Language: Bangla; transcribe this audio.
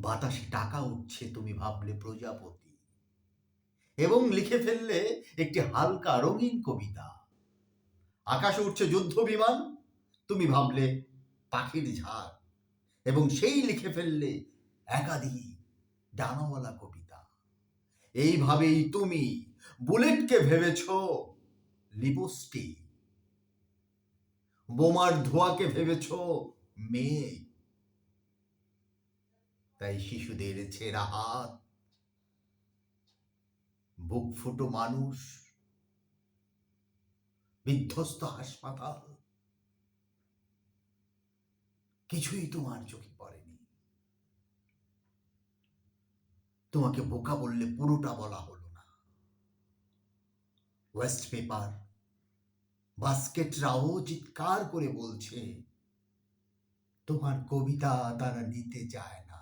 বাতাসে টাকা উঠছে তুমি ভাবলে প্রজাপতি, এবং লিখে ফেললে একটি হালকা রঙিন কবিতা। আকাশে উঠছে যুদ্ধ বিমান, তুমি ভাবলে পাখির ঝাঁক, এবং সেই লিখে ফেললে একাধিক ডানাওয়ালা কবিতা। এইভাবেই তুমি বুলেটকে ভেবেছ লিপস্টিক, বোমার ধোঁয়াকে ভেবেছ মেঘ। তাই শিশুদের ছেঁড়া হাত, বুক ফুটো মানুষ, বিধ্বস্ত হাসপাতাল, কিছুই তোমার চোখে পড়েনি। তোমাকে বোকা বললে পুরোটা বলা হলো না। ওয়েস্ট পেপার, বাস্কেটরাও চিৎকার করে বলছে তোমার কবিতা তারা নিতে চায় না।